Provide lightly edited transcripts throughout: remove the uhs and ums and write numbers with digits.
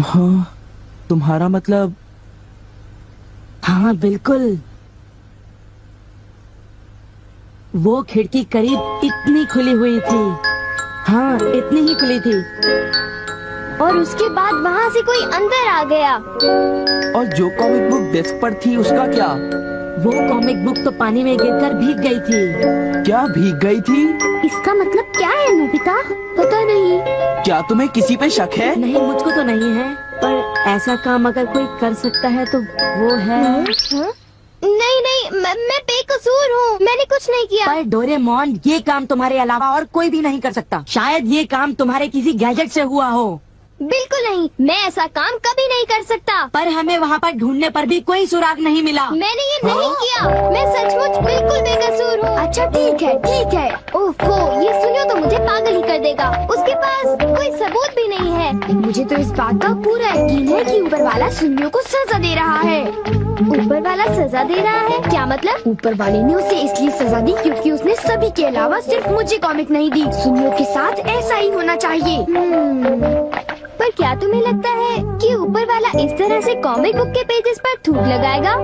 हाँ, तुम्हारा मतलब? हाँ बिल्कुल, वो खिड़की करीब इतनी खुली हुई थी। हाँ, इतनी ही खुली थी। और उसके बाद वहाँ से कोई अंदर आ गया। और जो कॉमिक बुक डेस्क पर थी उसका क्या? वो कॉमिक बुक तो पानी में गिरकर भीग गई थी। क्या भीग गई थी? इसका मतलब क्या है नोबिता? पता नहीं। क्या तुम्हें किसी पे शक है? नहीं, मुझको तो नहीं है, पर ऐसा काम अगर कोई कर सकता है तो वो है। नहीं नहीं, मैं बेकसूर हूँ, मैंने कुछ नहीं किया। पर डोरेमोन, ये काम तुम्हारे अलावा और कोई भी नहीं कर सकता। शायद ये काम तुम्हारे किसी गैजेट से हुआ हो। बिल्कुल नहीं, मैं ऐसा काम कभी नहीं कर सकता। पर हमें वहाँ पर ढूंढने पर भी कोई सुराग नहीं मिला। मैंने ये नहीं किया, मैं सचमुच बिल्कुल बेकसूर हूँ। अच्छा ठीक है ठीक है। ओफो, ये सुनियो तो मुझे पागल ही कर देगा। उसके पास कोई सबूत भी नहीं है। मुझे तो इस बात का पूरा यकीन है कि ऊपर वाला सुनियो को सजा दे रहा है। ऊपर वाला सजा दे रहा है? क्या मतलब? ऊपर वाले ने उसे इसलिए सजा दी क्योंकि उसने सभी के अलावा सिर्फ मुझे कॉमिक नहीं दी। सुनियो के साथ ऐसा ही होना चाहिए। पर क्या तुम्हें लगता है कि ऊपर वाला इस तरह से कॉमिक बुक के पेजेस पर थूक लगाएगा?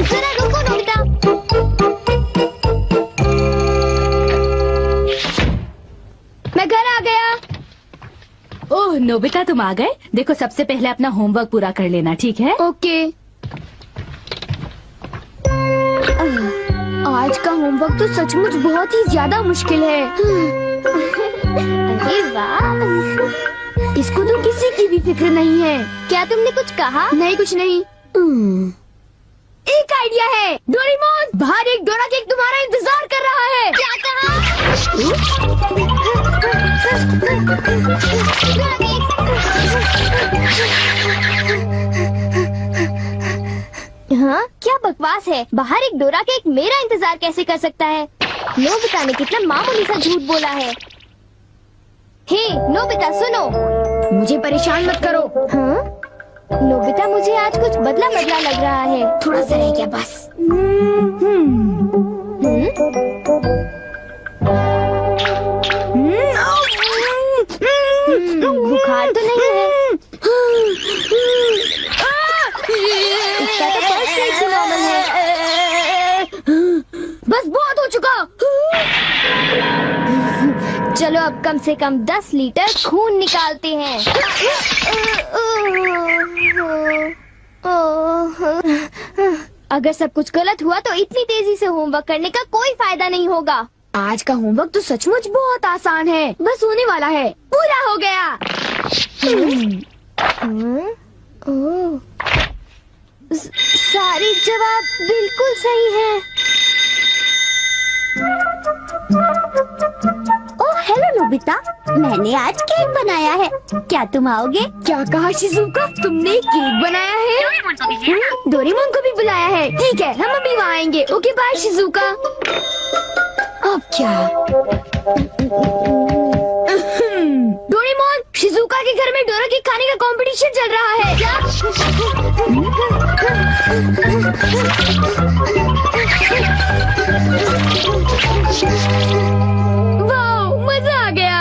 जरा रुको नोबिता। मैं घर आ गया। ओह नोबिता, तुम आ गए। देखो, सबसे पहले अपना होमवर्क पूरा कर लेना, ठीक है? ओके। आज का होमवर्क तो सचमुच बहुत ही ज्यादा मुश्किल है। अरे वाह, इसको तो किसी की भी फिक्र नहीं है। क्या तुमने कुछ कहा? नहीं, कुछ नहीं। एक आइडिया है। डोरेमोन, बाहर एक डोरा केक तुम्हारा इंतजार कर रहा है। क्या कहा? हाँ, क्या बकवास है। बाहर एक डोरा केक मेरा इंतजार कैसे कर सकता है? नोबिता ने कितना मामूली सा झूठ बोला है। हे नोबिता, सुनो, मुझे परेशान मत करो। हाँ? नोबिता, मुझे आज कुछ बदला बदला लग रहा है। थोड़ा सा रह गया बस। बुखार तो नहीं है? इसका तो फर्स्ट एड से नॉर्मल है। बस बहुत हो चुका। चलो अब कम से कम 10 लीटर खून निकालते हैं। अगर सब कुछ गलत हुआ तो इतनी तेजी से होमवर्क करने का कोई फायदा नहीं होगा। आज का होमवर्क तो सचमुच बहुत आसान है, बस होने वाला है। पूरा हो गया। सारे जवाब बिल्कुल सही हैं। ओह हेलो नोबिता, मैंने आज केक बनाया है, क्या तुम आओगे? क्या कहा शिजुका? तुमने केक बनाया है? डोरेमोन को भी बुलाया है। ठीक है, हम अभी वहाँ आएंगे। Okay bye Shizuka. अब क्या? डोरेमोन, शिजुका के घर में डोरा केक खाने का कंपटीशन चल रहा है। क्या? वाह, मजा आ गया।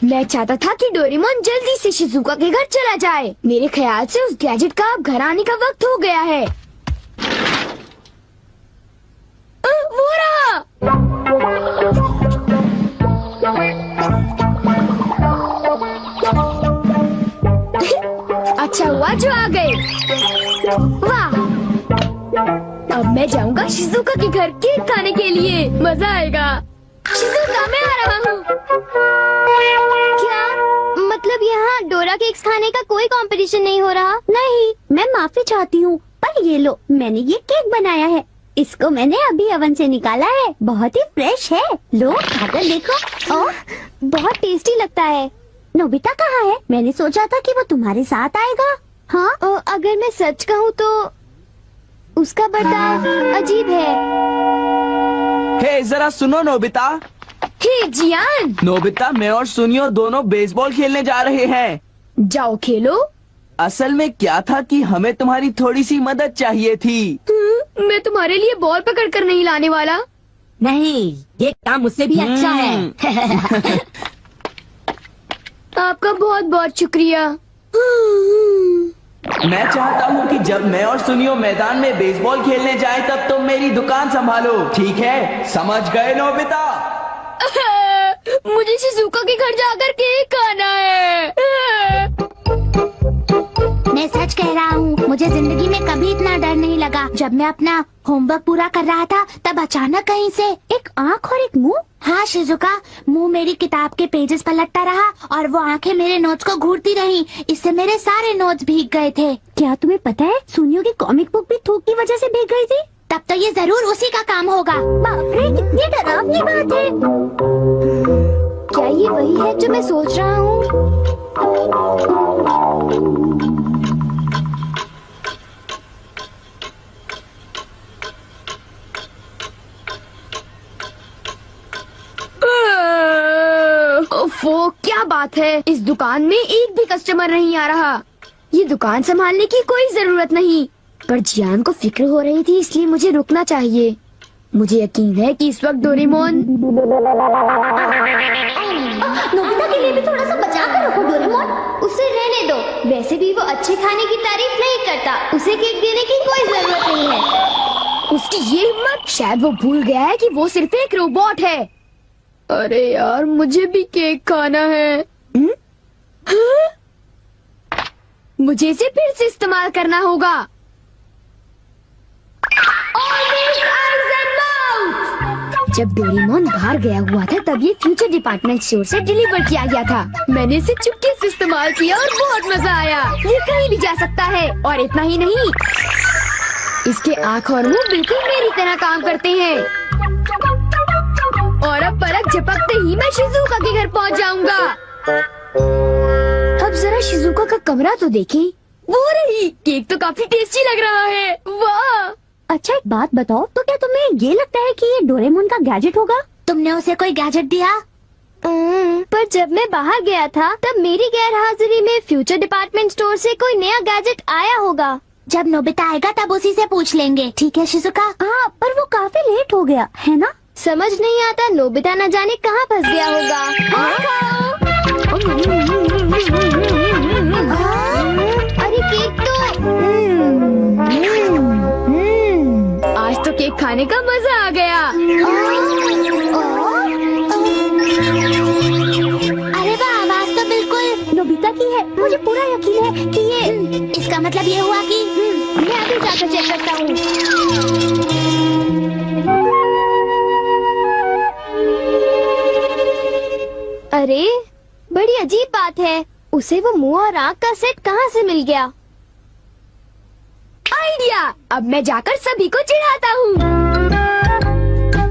मैं चाहता था कि डोरेमोन जल्दी से शिजुका के घर चला जाए। मेरे ख्याल से उस गैजेट का अब घर आने का वक्त हो गया है। वो रहा। अच्छा हुआ जो आ गए। वाह, अब मैं जाऊंगा शिजुका के घर केक खाने के लिए। मजा आएगा। शिजुका, मैं आ रहा हूँ। क्या मतलब यहाँ डोरा केक्स खाने का कोई कंपटीशन नहीं हो रहा? नहीं, मैं माफी चाहती हूँ, पर ये लो, मैंने ये केक बनाया है। इसको मैंने अभी ओवन से निकाला है, बहुत ही फ्रेश है। लो खाकर देखो। ओह, बहुत टेस्टी लगता है। नोबिता कहाँ है? मैंने सोचा था कि वो तुम्हारे साथ आएगा। हाँ, अगर मैं सच कहूँ तो उसका बर्ताव अजीब है। हे जरा सुनो नोबिता। हे जियान। नोबिता, मैं और सुनियो दोनों बेसबॉल खेलने जा रहे हैं। जाओ खेलो। असल में क्या था कि हमें तुम्हारी थोड़ी सी मदद चाहिए थी। मैं तुम्हारे लिए बॉल पकड़ कर नहीं लाने वाला। नहीं, ये काम मुझसे भी अच्छा है। आपका बहुत बहुत शुक्रिया। मैं चाहता हूँ कि जब मैं और सुनियो मैदान में बेसबॉल खेलने जाएं तब तुम मेरी दुकान संभालो, ठीक है? समझ गए नोबिता? मुझे शिजुका के घर जाकर केक खाना है। मैं सच कह रहा हूँ, मुझे जिंदगी में कभी इतना डर नहीं लगा। जब मैं अपना होमवर्क पूरा कर रहा था तब अचानक कहीं से एक आँख और एक मुंह। हाँ शिजुका, मुंह मेरी किताब के पेजेस पलटता रहा और वो आंखें मेरे नोट्स को घूरती रहीं। इससे मेरे सारे नोट्स भीग गए थे। क्या तुम्हें पता है, सुनियो की कॉमिक बुक भी थूक की वजह से भीग गई थी? तब तो ये जरूर उसी का काम होगा। बाप रे, कितनी डरावनी बात है। क्या ये वही है जो मैं सोच रहा हूँ? ओफो, क्या बात है, इस दुकान में एक भी कस्टमर नहीं आ रहा। ये दुकान संभालने की कोई जरूरत नहीं, पर जियान को फिक्र हो रही थी, इसलिए मुझे रुकना चाहिए। मुझे यकीन है कि इस वक्त डोरेमोन। नोबिता के लिए भी थोड़ा सा बचा कर रखो डोरेमोन। उसे रहने दो, वैसे भी वो अच्छे खाने की तारीफ नहीं करता। उसे केक देने की कोई जरूरत नहीं है। उसकी ये हिम्मत, शायद वो भूल गया है कि वो सिर्फ एक रोबोट है। अरे यार, मुझे भी केक खाना है। हाँ? मुझे इसे फिर से इस्तेमाल करना होगा। जब डोरेमोन बाहर गया हुआ था तब ये फ्यूचर डिपार्टमेंट स्टोर से डिलीवर किया गया था। मैंने इसे चुपके से इस्तेमाल किया और बहुत मजा आया। ये कहीं भी जा सकता है, और इतना ही नहीं, इसके आँख और मुंह बिल्कुल मेरी तरह काम करते हैं। और अब पलक झपकते ही मैं शिजुका के घर पहुंच जाऊंगा। अब जरा शिजुका का कमरा तो देखें। वो रही, केक तो काफी टेस्टी लग रहा है। वाह! अच्छा एक बात बताओ, तो क्या तुम्हें ये लगता है कि ये डोरेमोन का गैजेट होगा? तुमने उसे कोई गैजेट दिया? पर जब मैं बाहर गया था तब मेरी गैर हाजिरी में फ्यूचर डिपार्टमेंट स्टोर से कोई नया गैजेट आया होगा। जब नोबिता आएगा तब उसी से पूछ लेंगे, ठीक है शिजुका? हाँ, पर वो काफी लेट हो गया है ना? समझ नहीं आता, नोबिता न जाने कहाँ फंस गया होगा। अरे केक तो आज तो केक खाने का मजा आ गया। अरे वाह, आवाज तो बिल्कुल नोबिता की है। मुझे पूरा यकीन है कि ये, इसका मतलब ये हुआ कि मैं अभी जाकर चेक करता हूँ। अरे बड़ी अजीब बात है, उसे वो मुंह और आँख का सेट कहाँ से मिल गया? आइडिया! अब मैं जाकर सभी को चिढ़ाता हूँ।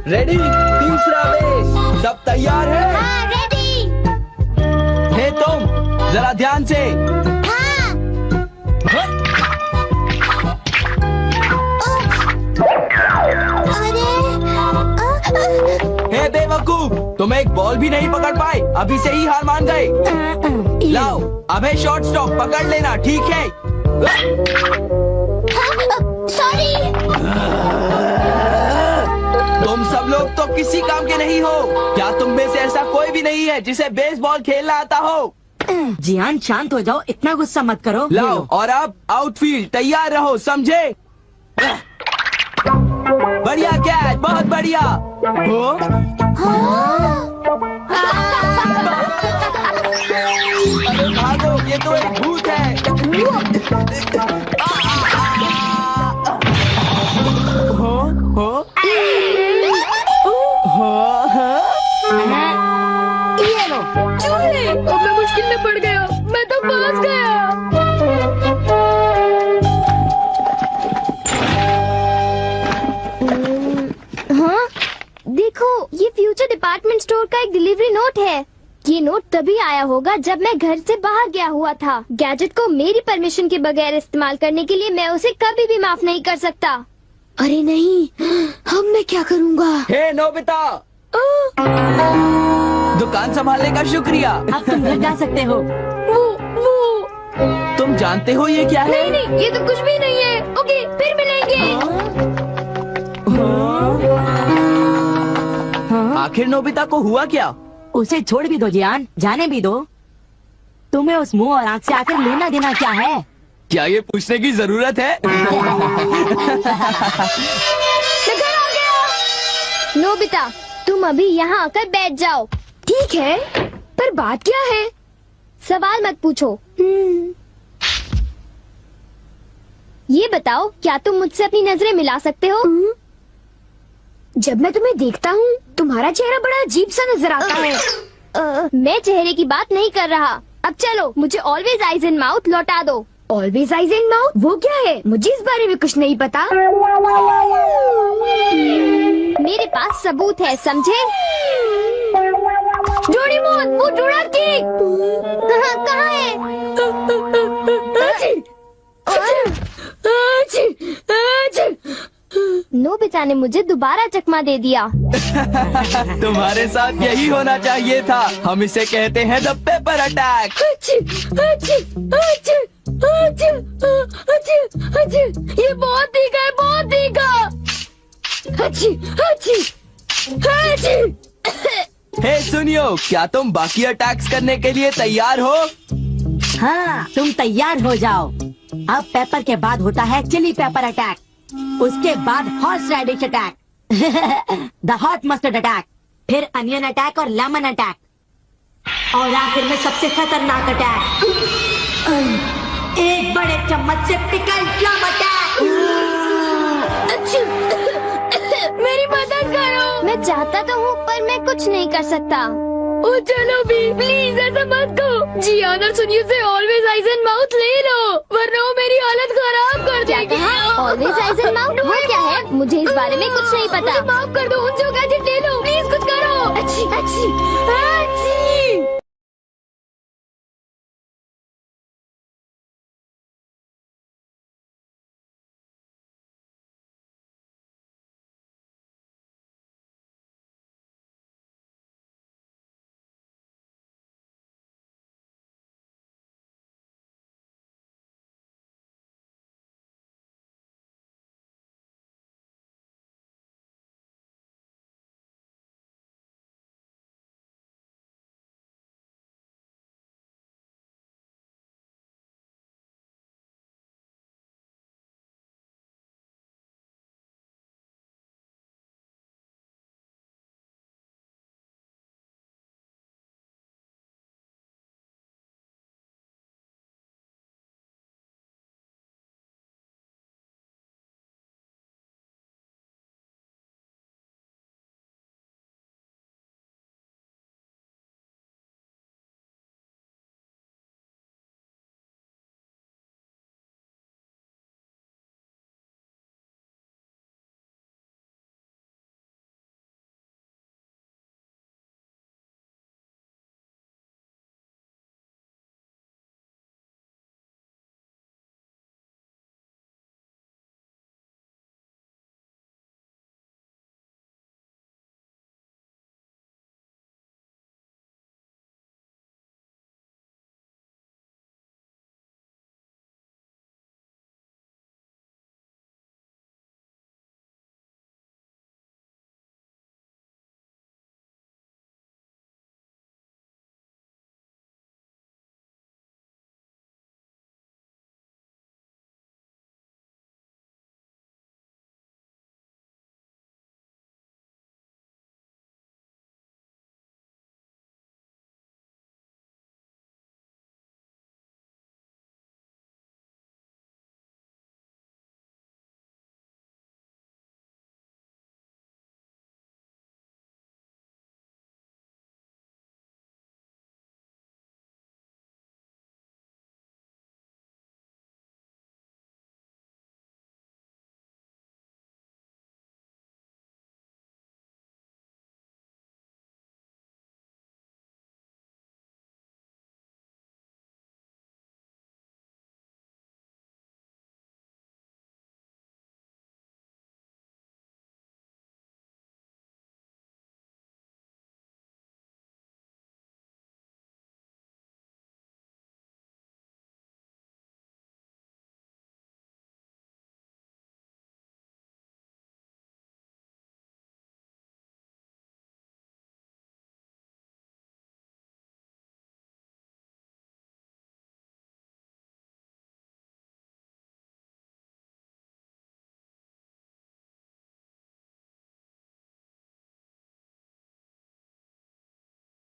रेडी? तीसरा बेस, सब तैयार है? हाँ, रेडी। हे तुम, जरा ध्यान से। हाँ। हे बेवकूफ, तुम एक बॉल भी नहीं पकड़ पाए, अभी से ही हार मान गए। लाओ, अबे शॉर्ट स्टॉप पकड़ लेना, ठीक है? सॉरी। तुम सब लोग तो किसी काम के नहीं हो। क्या तुम में से ऐसा कोई भी नहीं है जिसे बेसबॉल खेलना आता हो? जियान शांत हो जाओ, इतना गुस्सा मत करो। लाओ, और अब आउटफील्ड तैयार रहो, समझे? बढ़िया कैच, बहुत बढ़िया। हो? अरे भागो, ये तो एक भूत है। ये लो, चूहे! अब मैं मुश्किल में पड़ गया, मैं तो फंस गया। हाँ, देखो, ये फ्यूचर डिपार्टमेंट स्टोर का एक डिलीवरी नोट है। ये नोट तभी आया होगा जब मैं घर से बाहर गया हुआ था। गैजेट को मेरी परमिशन के बगैर इस्तेमाल करने के लिए मैं उसे कभी भी माफ नहीं कर सकता। अरे नहीं, अब मैं क्या करूँगा? हे नोबिता, दुकान संभालने का शुक्रिया। अब तुम घर जा सकते हो। वो तुम जानते हो ये क्या है? नहीं, ये तो कुछ भी नहीं है। ओके, फिर मिलेंगे। आखिर नोबिता को हुआ क्या? उसे छोड़ भी दो जियान, जाने भी दो। तुम्हें उस मुंह और आँख से आकर लेना देना क्या है? क्या ये पूछने की जरूरत है? नोबिता, तुम अभी यहाँ आकर बैठ जाओ। ठीक है, पर बात क्या है? सवाल मत पूछो। ये बताओ, क्या तुम मुझसे अपनी नजरें मिला सकते हो? जब मैं तुम्हें देखता हूँ, तुम्हारा चेहरा बड़ा अजीब सा नजर आता है। मैं चेहरे की बात नहीं कर रहा। अब चलो, मुझे ऑलवेज आइज इन माउथ लौटा दो। Always eyes in mouth? वो क्या है? मुझे इस बारे में कुछ नहीं पता। मेरे पास सबूत है, समझे? डोरेमोन, वो डोराकी कहाँ है? नोबिता ने मुझे दोबारा चकमा दे दिया। तुम्हारे साथ यही होना चाहिए था। हम इसे कहते हैं द पेपर अटैक। ये बहुत तीखा है, बहुत तीखा। हे सुनियो, क्या तुम बाकी अटैक्स करने के लिए तैयार हो? हाँ, तुम तैयार हो जाओ। अब पेपर के बाद होता है चिली पेपर अटैक, उसके बाद horseradish attack, the hot mustard attack, फिर अनियन अटैक और लेमन अटैक, और आखिर में सबसे खतरनाक अटैक, एक बड़े चम्मच से पिकल प्लम अटैक। मेरी मदद करो। मैं चाहता तो हूँ, पर मैं कुछ नहीं कर सकता। ओ चलो भी, प्लीज ऐसा मत करो। जियान और सुनियो से ऑलवेज आइज एंड माउथ ले लो, वरना वो मेरी हालत खराब कर देगी। ऑलवेज आइज एंड माउथ वो क्या है? मुझे इस बारे में कुछ नहीं पता। माफ कर दो, उन जो गैजेट ले लो, प्लीज कुछ करो। अच्छी अच्छी